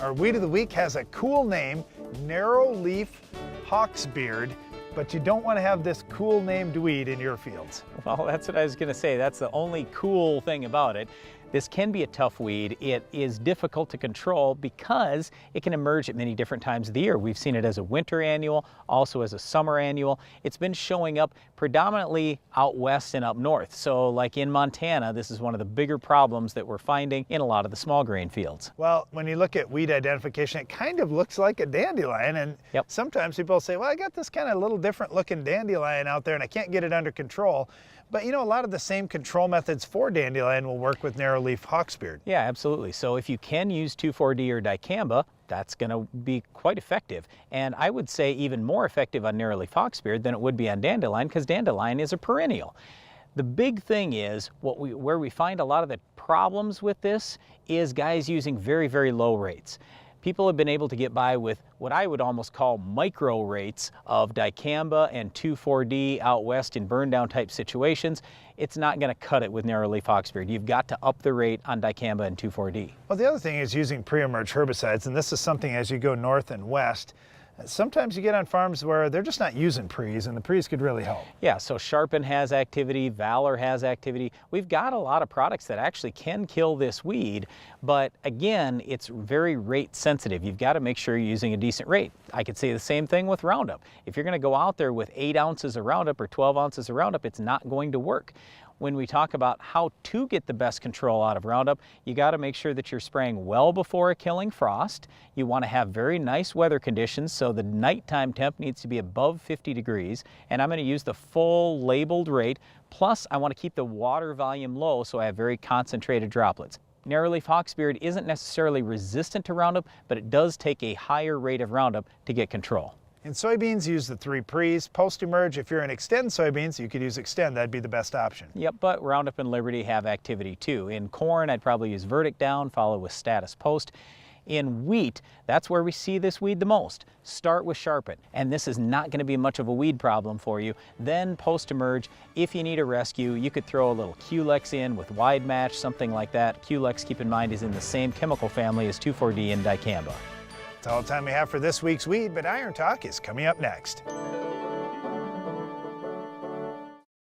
Our weed of the week has a cool name, narrow-leaf hawksbeard, but you don't want to have this cool named weed in your fields. Well, that's what I was going to say. That's the only cool thing about it. This can be a tough weed. It is difficult to control because it can emerge at many different times of the year. We've seen it as a winter annual, also as a summer annual. It's been showing up predominantly out west and up north. So like in Montana, this is one of the bigger problems that we're finding in a lot of the small grain fields. Well, when you look at weed identification, it kind of looks like a dandelion, and sometimes people say, well, I got this kind of little different looking dandelion out there and I can't get it under control. But you know, a lot of the same control methods for dandelion will work with narrowleaf hawksbeard. Yeah, absolutely. So if you can use 2,4-D or dicamba, that's going to be quite effective. And I would say even more effective on narrowleaf hawksbeard than it would be on dandelion, because dandelion is a perennial. The big thing is, where we find a lot of the problems with this is guys using very, very low rates. People have been able to get by with what I would almost call micro rates of dicamba and 2,4-D out west in burn down type situations. It's not going to cut it with narrowleaf hawksbeard. You've got to up the rate on dicamba and 2,4-D. Well, the other thing is using pre-emerge herbicides, and this is something as you go north and west, sometimes you get on farms where they're just not using pre's, and the pre's could really help. Yeah, so Sharpen has activity, Valor has activity. We've got a lot of products that actually can kill this weed, but again, it's very rate sensitive. You've got to make sure you're using a decent rate. I could say the same thing with Roundup. If you're going to go out there with 8 ounces of Roundup or 12 ounces of Roundup, it's not going to work. When we talk about how to get the best control out of Roundup, you got to make sure that you're spraying well before a killing frost. You want to have very nice weather conditions, so the nighttime temp needs to be above 50 degrees. And I'm going to use the full labeled rate. Plus, I want to keep the water volume low so I have very concentrated droplets. Narrowleaf hawksbeard isn't necessarily resistant to Roundup, but it does take a higher rate of Roundup to get control. In soybeans, use the 3 pre's. Post-emerge, if you're in Xtend soybeans, you could use Xtend. That'd be the best option. Yep, but Roundup and Liberty have activity too. In corn, I'd probably use Verdict Down, follow with Status Post. In wheat, that's where we see this weed the most. Start with Sharpen, and this is not going to be much of a weed problem for you. Then post-emerge, if you need a rescue, you could throw a little Culex in with Wide Match, something like that. Culex, keep in mind, is in the same chemical family as 2,4-D and dicamba. That's all the time we have for this week's Weed, but Iron Talk is coming up next.